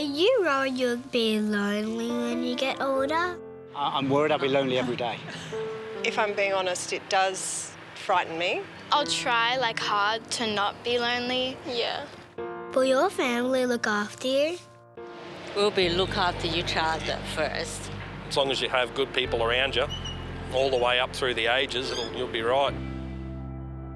you worried you'll be lonely when you get older? I'm worried I'll be lonely every day. If I'm being honest, it does frighten me. I'll try hard to not be lonely. Yeah. Will your family look after you? We'll be look after each other first. As long as you have good people around you, all the way up through the ages, you'll be right.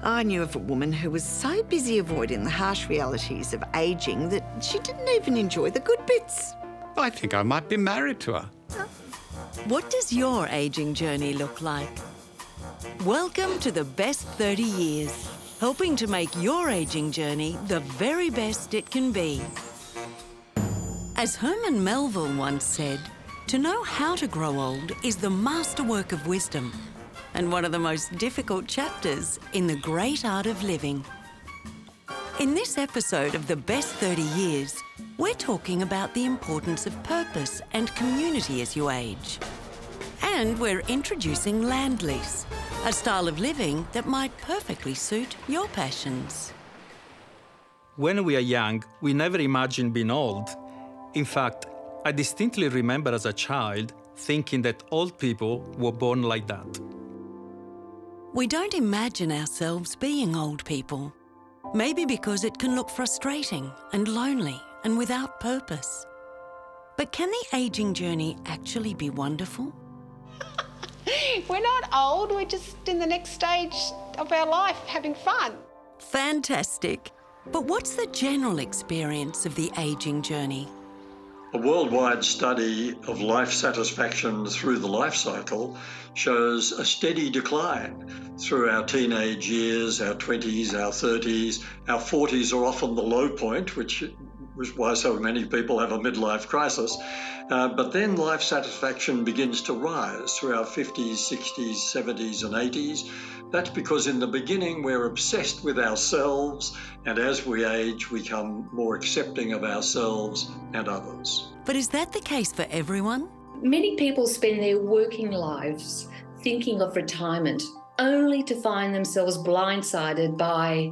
I knew of a woman who was so busy avoiding the harsh realities of ageing that she didn't even enjoy the good bits. I think I might be married to her. What does your ageing journey look like? Welcome to the best 30 years, helping to make your ageing journey the very best it can be. As Herman Melville once said, to know how to grow old is the masterwork of wisdom and one of the most difficult chapters in the great art of living. In this episode of The Best 30 Years, we're talking about the importance of purpose and community as you age. And we're introducing Land Lease, a style of living that might perfectly suit your passions. When we are young, we never imagine being old. In fact, I distinctly remember as a child thinking that old people were born like that. We don't imagine ourselves being old people. Maybe because it can look frustrating and lonely and without purpose. But can the ageing journey actually be wonderful? We're not old, we're just in the next stage of our life having fun. Fantastic. But what's the general experience of the ageing journey? A worldwide study of life satisfaction through the life cycle shows a steady decline through our teenage years, our 20s, our 30s. Our 40s are often the low point, which is why so many people have a midlife crisis. But then life satisfaction begins to rise through our 50s, 60s, 70s and 80s. That's because in the beginning we're obsessed with ourselves, and as we age we become more accepting of ourselves and others. But is that the case for everyone? Many people spend their working lives thinking of retirement only to find themselves blindsided by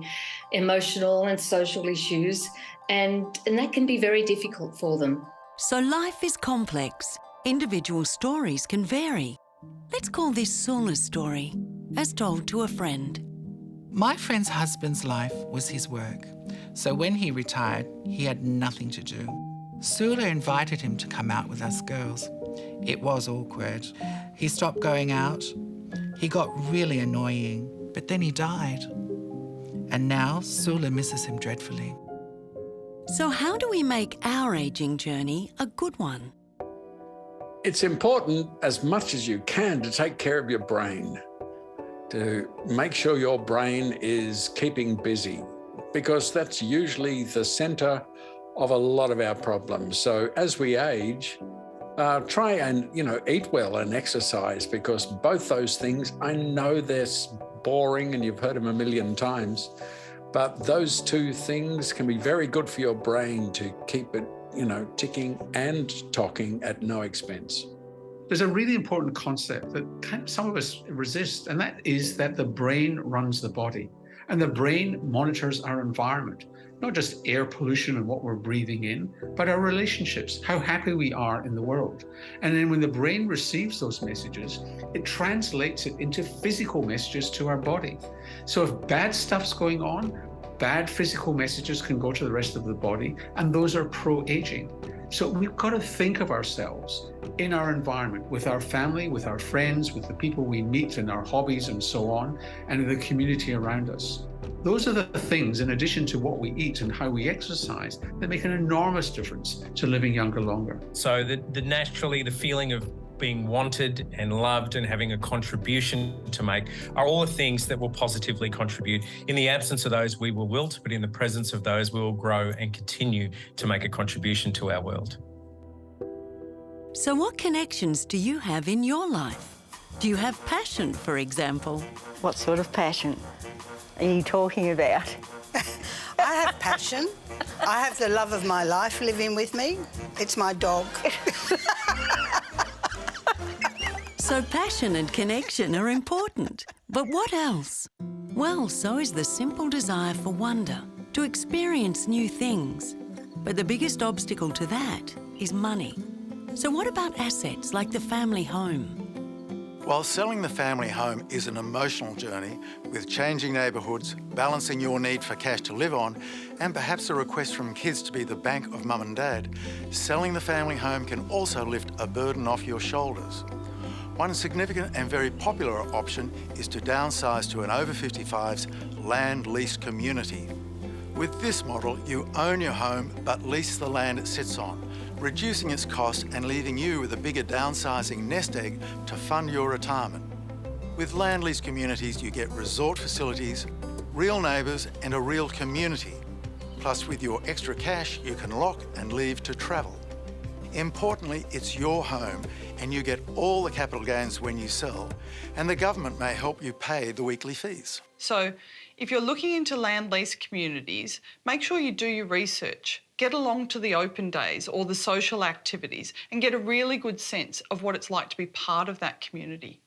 emotional and social issues, and that can be very difficult for them. So life is complex. Individual stories can vary. Let's call this Sula's story, as told to a friend. My friend's husband's life was his work, so when he retired, he had nothing to do. Sula invited him to come out with us girls. It was awkward. He stopped going out. He got really annoying, but then he died. And now Sula misses him dreadfully. So how do we make our ageing journey a good one? It's important as much as you can to take care of your brain, to make sure your brain is keeping busy, because that's usually the center of a lot of our problems. So as we age, try and, eat well and exercise, because both those things, I know they're boring and you've heard them a million times, but those two things can be very good for your brain to keep it, ticking and talking at no expense. There's a really important concept that some of us resist, and that is that the brain runs the body, and the brain monitors our environment, not just air pollution and what we're breathing in, but our relationships, how happy we are in the world. And then when the brain receives those messages, it translates it into physical messages to our body. So if bad stuff's going on, bad physical messages can go to the rest of the body, and those are pro-aging. So we've got to think of ourselves in our environment, with our family, with our friends, with the people we meet and our hobbies and so on, and in the community around us. Those are the things, in addition to what we eat and how we exercise, that make an enormous difference to living younger longer. So naturally the feeling of being wanted and loved and having a contribution to make are all the things that will positively contribute. In the absence of those, we will wilt, but in the presence of those, we will grow and continue to make a contribution to our world. So what connections do you have in your life? Do you have passion, for example? What sort of passion are you talking about? I have passion. I have the love of my life living with me. It's my dog. So passion and connection are important. But what else? Well, so is the simple desire for wonder, to experience new things. But the biggest obstacle to that is money. So what about assets like the family home? While selling the family home is an emotional journey with changing neighbourhoods, balancing your need for cash to live on, and perhaps a request from kids to be the bank of mum and dad, selling the family home can also lift a burden off your shoulders. One significant and very popular option is to downsize to an over 55s land lease community. With this model, you own your home but lease the land it sits on, reducing its cost and leaving you with a bigger downsizing nest egg to fund your retirement. With land lease communities, you get resort facilities, real neighbours and a real community. Plus, with your extra cash, you can lock and leave to travel. Importantly, it's your home and you get all the capital gains when you sell, and the government may help you pay the weekly fees. So if you're looking into land lease communities, make sure you do your research. Get along to the open days or the social activities and get a really good sense of what it's like to be part of that community.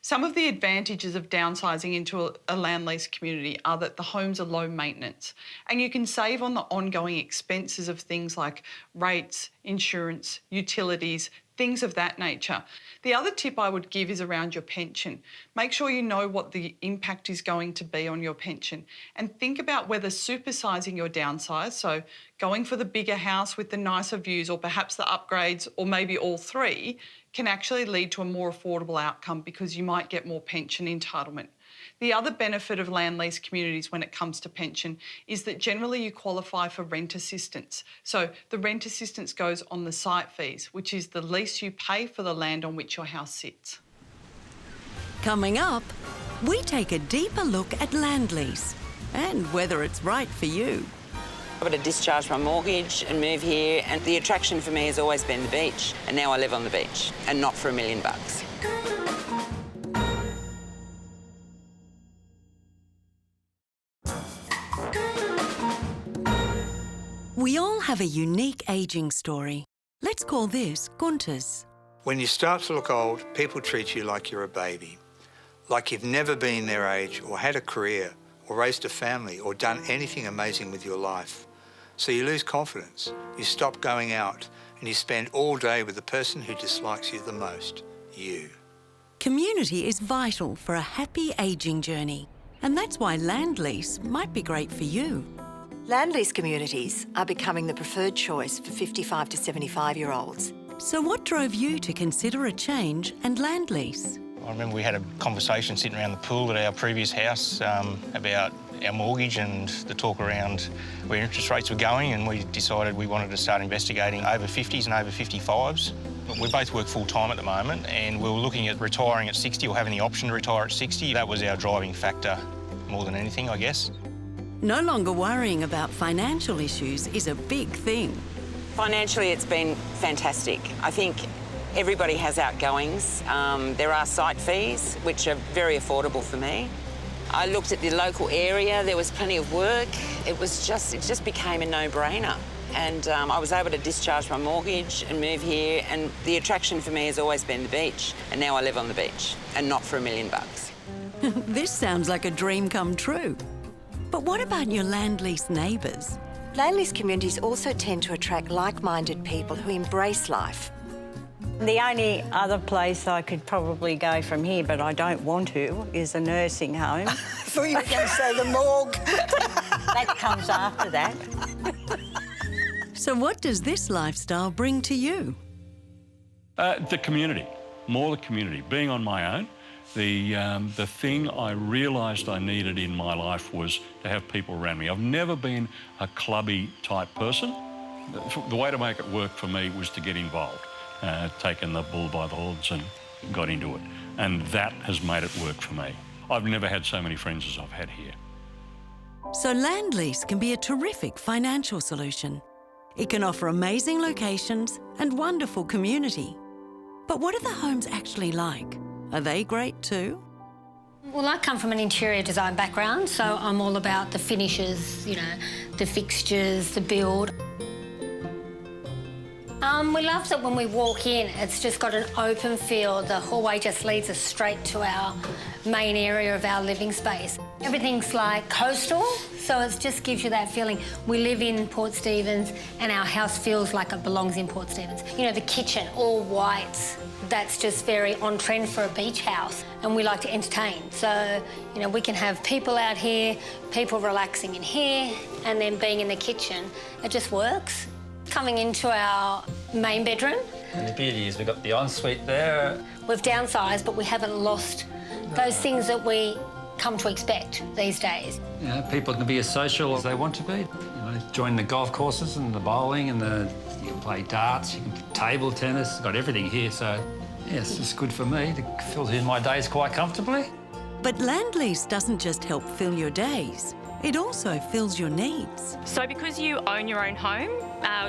Some of the advantages of downsizing into a land lease community are that the homes are low maintenance and you can save on the ongoing expenses of things like rates, insurance, utilities, things of that nature. The other tip I would give is around your pension. Make sure you know what the impact is going to be on your pension and think about whether supersizing your downsize, so going for the bigger house with the nicer views or perhaps the upgrades or maybe all three, can actually lead to a more affordable outcome because you might get more pension entitlement. The other benefit of land lease communities when it comes to pension is that generally you qualify for rent assistance. So the rent assistance goes on the site fees, which is the lease you pay for the land on which your house sits. Coming up, we take a deeper look at land lease and whether it's right for you. I've got to discharge my mortgage and move here, and the attraction for me has always been the beach, and now I live on the beach, and not for $1 million. We all have a unique ageing story. Let's call this Gunter's. When you start to look old, people treat you like you're a baby, like you've never been their age or had a career or raised a family or done anything amazing with your life. So you lose confidence, you stop going out, and you spend all day with the person who dislikes you the most, you. Community is vital for a happy ageing journey, and that's why land lease might be great for you. Land lease communities are becoming the preferred choice for 55 to 75-year-olds. So what drove you to consider a change and land lease? I remember we had a conversation sitting around the pool at our previous house about our mortgage and the talk around where interest rates were going, and we decided we wanted to start investigating over 50s and over 55s. We both work full-time at the moment, and we were looking at retiring at 60 or having the option to retire at 60. That was our driving factor more than anything, I guess. No longer worrying about financial issues is a big thing. Financially, it's been fantastic. I think everybody has outgoings. There are site fees, which are very affordable for me. I looked at the local area, there was plenty of work. It just became a no-brainer. And I was able to discharge my mortgage and move here, and the attraction for me has always been the beach, and now I live on the beach, and not for $1 million. This sounds like a dream come true. But what about your land lease neighbours? Land lease communities also tend to attract like-minded people who embrace life. The only other place I could probably go from here, but I don't want to, is a nursing home. I thought you were going to say the morgue. That comes after that. So what does this lifestyle bring to you? The community, more the community. Being on my own, the thing I realised I needed in my life was to have people around me. I've never been a clubby type person. The way to make it work for me was to get involved. Taken the bull by the horns and got into it. And that has made it work for me. I've never had so many friends as I've had here. So land lease can be a terrific financial solution. It can offer amazing locations and wonderful community. But what are the homes actually like? Are they great too? Well, I come from an interior design background, so I'm all about the finishes, you know, the fixtures, the build. We love that when we walk in, it's just got an open feel. The hallway just leads us straight to our main area of our living space. Everything's like coastal, so it just gives you that feeling. We live in Port Stephens and our house feels like it belongs in Port Stephens. You know, the kitchen, all whites, that's just very on trend for a beach house, and we like to entertain. So, you know, we can have people out here, people relaxing in here, and then being in the kitchen. It just works. Coming into our main bedroom. And the beauty is we've got the ensuite there. We've downsized, but we haven't lost those things that we come to expect these days. You know, people can be as social as they want to be. You know, join the golf courses and the bowling and you can play darts, you can play table tennis, got everything here. So, yes, it's good for me to fill in my days quite comfortably. But Land Lease doesn't just help fill your days, it also fills your needs. So because you own your own home,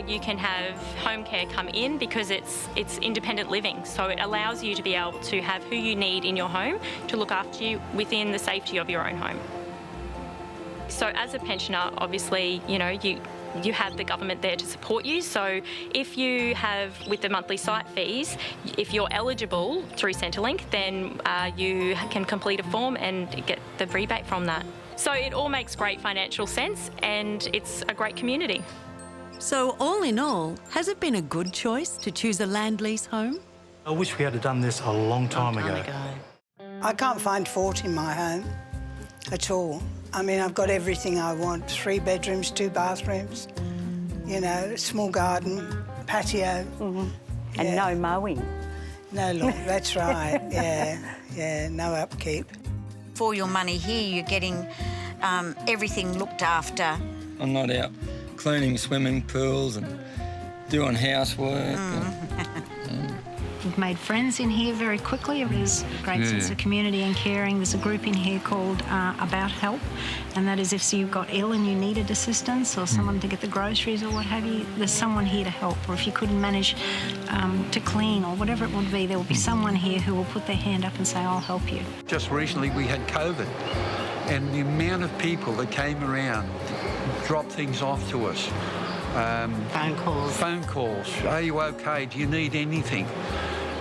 you can have home care come in because it's independent living. So it allows you to be able to have who you need in your home to look after you within the safety of your own home. So as a pensioner, obviously, you know, you have the government there to support you. So if you have, with the monthly site fees, if you're eligible through Centrelink, then you can complete a form and get the rebate from that. So it all makes great financial sense and it's a great community. So all in all, has it been a good choice to choose a Land Lease home? I wish we had done this a long time ago. I can't find fault in my home at all. I mean, I've got everything I want. 3 bedrooms, 2 bathrooms, you know, small garden, patio. And no mowing. No, look, that's right, yeah, no upkeep. For your money here, you're getting everything looked after. I'm not out cleaning swimming pools and doing housework. We've made friends in here very quickly. There's a great sense of community and caring. There's a group in here called About Help, and that is if you got ill and you needed assistance or someone to get the groceries or what have you, there's someone here to help. Or if you couldn't manage to clean or whatever it would be, there will be someone here who will put their hand up and say, I'll help you. Just recently we had COVID, and the amount of people that came around, dropped things off to us. Phone calls. Are you okay? Do you need anything?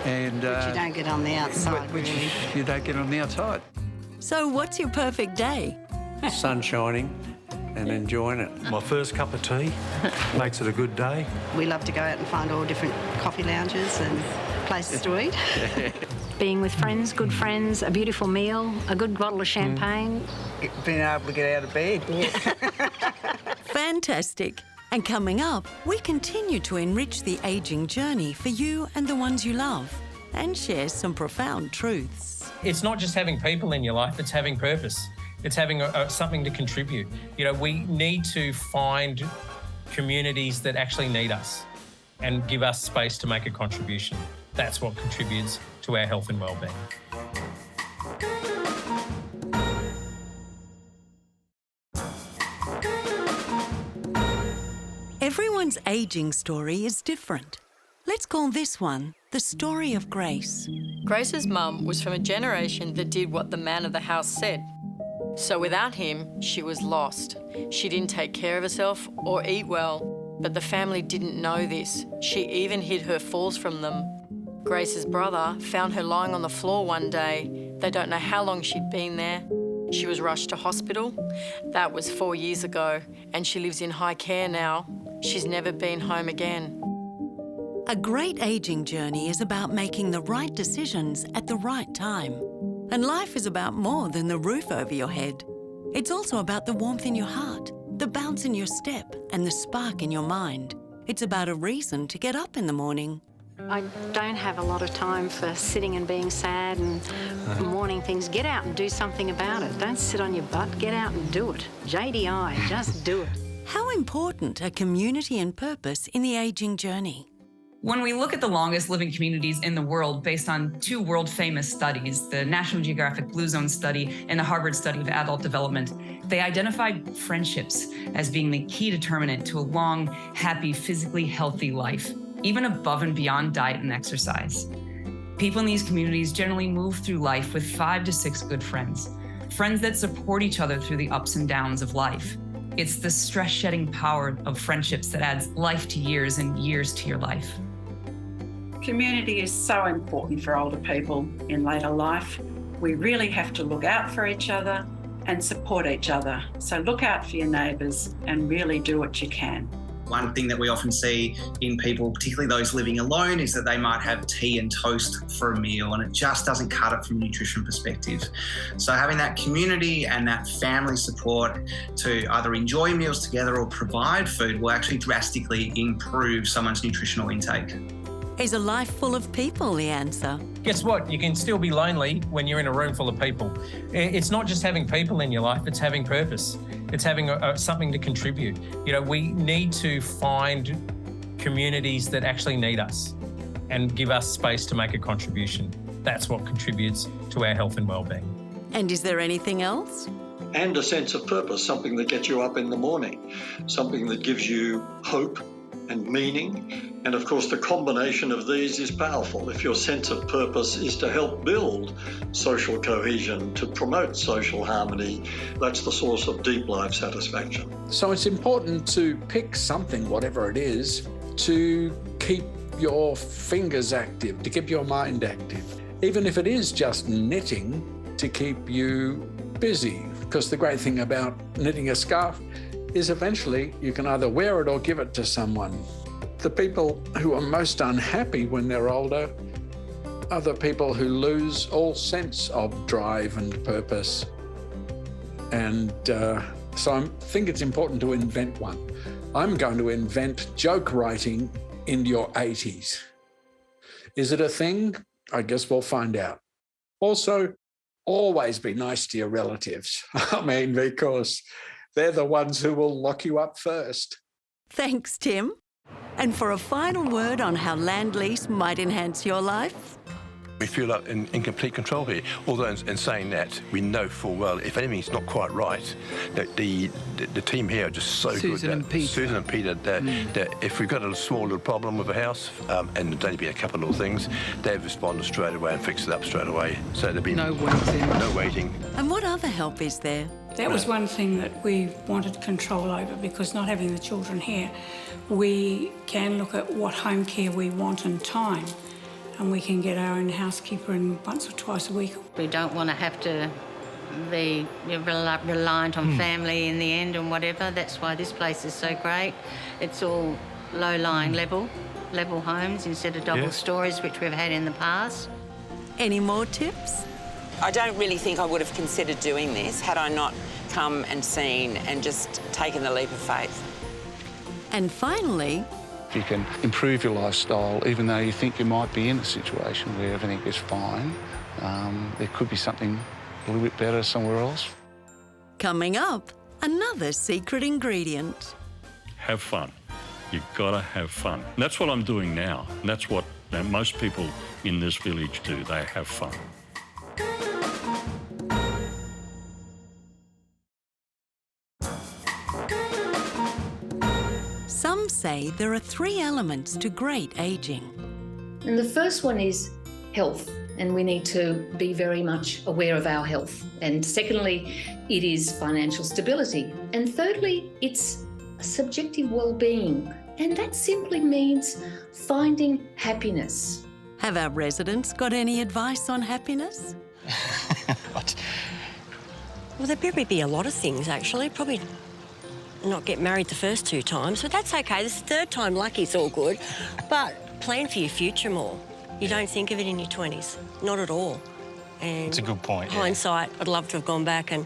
And Which you don't get on the outside, really. You don't get on the outside. So what's your perfect day? Sun shining and enjoying it. My first cup of tea makes it a good day. We love to go out and find all different coffee lounges and places to eat. Being with friends, good friends, a beautiful meal, a good bottle of champagne. Being able to get out of bed. Fantastic. And coming up, we continue to enrich the ageing journey for you and the ones you love and share some profound truths. It's not just having people in your life, it's having purpose. It's having something to contribute. You know, we need to find communities that actually need us and give us space to make a contribution. That's what contributes to our health and wellbeing. Everyone's ageing story is different. Let's call this one the story of Grace. Grace's mum was from a generation that did what the man of the house said. So without him, she was lost. She didn't take care of herself or eat well, but the family didn't know this. She even hid her falls from them. Grace's brother found her lying on the floor one day. They don't know how long she'd been there. She was rushed to hospital. That was 4 years ago, and she lives in high care now. She's never been home again. A great ageing journey is about making the right decisions at the right time. And life is about more than the roof over your head. It's also about the warmth in your heart, the bounce in your step, and the spark in your mind. It's about a reason to get up in the morning. I don't have a lot of time for sitting and being sad and mourning things. Get out and do something about it. Don't sit on your butt. Get out and do it. JDI, just do it. How important are community and purpose in the ageing journey? When we look at the longest living communities in the world based on 2 world-famous studies, the National Geographic Blue Zone study and the Harvard study of adult development, they identified friendships as being the key determinant to a long, happy, physically healthy life, even above and beyond diet and exercise. People in these communities generally move through life with 5 to 6 good friends, friends that support each other through the ups and downs of life. It's the stress-shedding power of friendships that adds life to years and years to your life. Community is so important for older people in later life. We really have to look out for each other and support each other. So look out for your neighbours and really do what you can. One thing that we often see in people, particularly those living alone, is that they might have tea and toast for a meal, and it just doesn't cut it from a nutrition perspective. So having that community and that family support to either enjoy meals together or provide food will actually drastically improve someone's nutritional intake. Is a life full of people the answer? Guess what? You can still be lonely when you're in a room full of people. It's not just having people in your life, it's having purpose. It's having something to contribute. You know, we need to find communities that actually need us and give us space to make a contribution. That's what contributes to our health and wellbeing. And is there anything else? And a sense of purpose, something that gets you up in the morning, something that gives you hope and meaning. And of course, the combination of these is powerful. If your sense of purpose is to help build social cohesion, to promote social harmony, that's the source of deep life satisfaction. So it's important to pick something, whatever it is, to keep your fingers active, to keep your mind active. Even if it is just knitting, to keep you busy. Because the great thing about knitting a scarf is eventually you can either wear it or give it to someone. The people who are most unhappy when they're older are the people who lose all sense of drive and purpose. And so I think it's important to invent one. I'm going to invent joke writing in your 80s. Is it a thing? I guess we'll find out. Also, always be nice to your relatives. I mean, because they're the ones who will lock you up first. Thanks, Tim. And for a final word on how land lease might enhance your life? We feel like in complete control here. Although in saying that, we know full well if anything's not quite right, that the team here are just so good. Susan and Peter, that if we've got a small little problem with a house, and there's only been a couple of little things, they've responded straight away and fixed it up straight away. So there'll be no waiting. And what other help is there? That was one thing that we wanted control over, because not having the children here, we can look at what home care we want and time, and we can get our own housekeeper in once or twice a week. We don't want to have to be reliant on family in the end and whatever. That's why this place is so great. It's all low-lying level homes instead of double stories, which we've had in the past. Any more tips? I don't really think I would have considered doing this had I not come and seen and just taken the leap of faith. And finally, if you can improve your lifestyle, even though you think you might be in a situation where everything is fine, there could be something a little bit better somewhere else. Coming up, another secret ingredient. Have fun. You've got to have fun. And that's what I'm doing now. And that's what most people in this village do. They have fun. Some say there are 3 elements to great ageing. And the first one is health, and we need to be very much aware of our health. And secondly, it is financial stability. And thirdly, it's subjective well-being. And that simply means finding happiness. Have our residents got any advice on happiness? Well, there'd probably be a lot of things, actually. Probably not get married the first 2 times, but that's okay. This 3rd time lucky's all good. But plan for your future more. You don't think of it in your 20s, not at all. And it's a good point. Hindsight, I'd love to have gone back and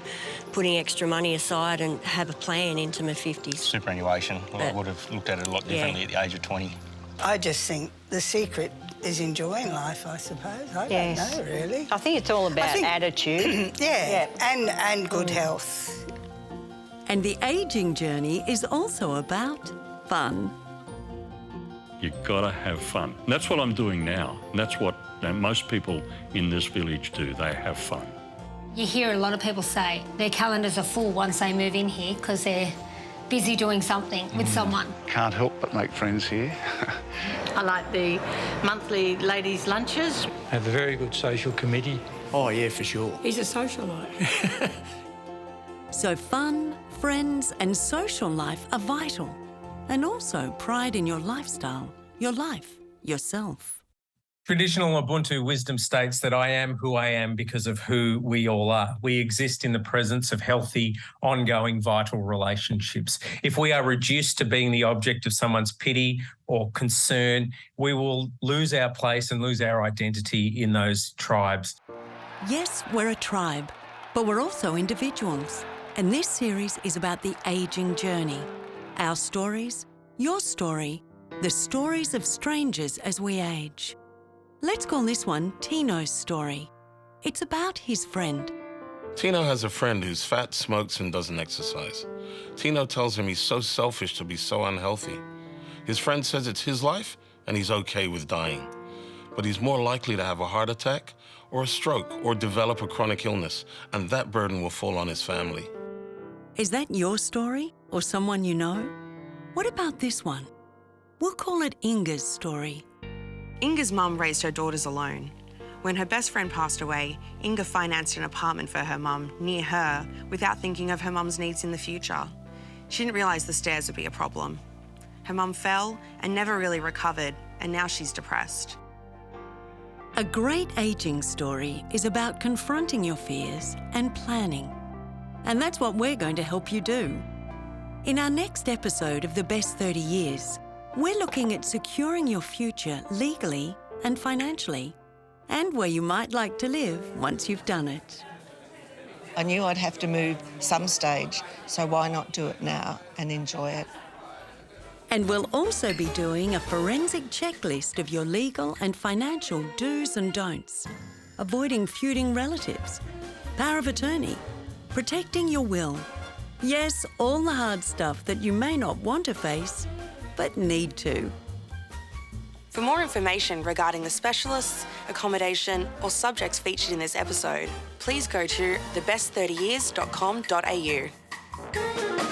putting extra money aside and have a plan into my 50s. Superannuation. I would have looked at it a lot differently at the age of 20. I just think the secret is enjoying life, I suppose. I don't know, really. I think it's all about attitude. and good health. And the ageing journey is also about fun. You've got to have fun. And that's what I'm doing now. And that's what most people in this village do. They have fun. You hear a lot of people say their calendars are full once they move in here because they're busy doing something with someone. Can't help but make friends here. I like the monthly ladies' lunches. Have a very good social committee. Oh, yeah, for sure. He's a socialite. So fun, friends and social life are vital. And also pride in your lifestyle, your life, yourself. Traditional Ubuntu wisdom states that I am who I am because of who we all are. We exist in the presence of healthy, ongoing, vital relationships. If we are reduced to being the object of someone's pity or concern, we will lose our place and lose our identity in those tribes. Yes, we're a tribe, but we're also individuals. And this series is about the ageing journey. Our stories, your story, the stories of strangers as we age. Let's call this one Tino's story. It's about his friend. Tino has a friend who's fat, smokes, and doesn't exercise. Tino tells him he's so selfish to be so unhealthy. His friend says it's his life and he's okay with dying. But he's more likely to have a heart attack or a stroke or develop a chronic illness, and that burden will fall on his family. Is that your story or someone you know? What about this one? We'll call it Inga's story. Inga's mum raised her daughters alone. When her best friend passed away, Inga financed an apartment for her mum near her without thinking of her mum's needs in the future. She didn't realise the stairs would be a problem. Her mum fell and never really recovered, and now she's depressed. A great ageing story is about confronting your fears and planning. And that's what we're going to help you do. In our next episode of The Best 30 Years, we're looking at securing your future legally and financially, and where you might like to live once you've done it. I knew I'd have to move some stage, so why not do it now and enjoy it? And we'll also be doing a forensic checklist of your legal and financial do's and don'ts, avoiding feuding relatives, power of attorney, protecting your will. Yes, all the hard stuff that you may not want to face, but need to. For more information regarding the specialists, accommodation, or subjects featured in this episode, please go to thebest30years.com.au.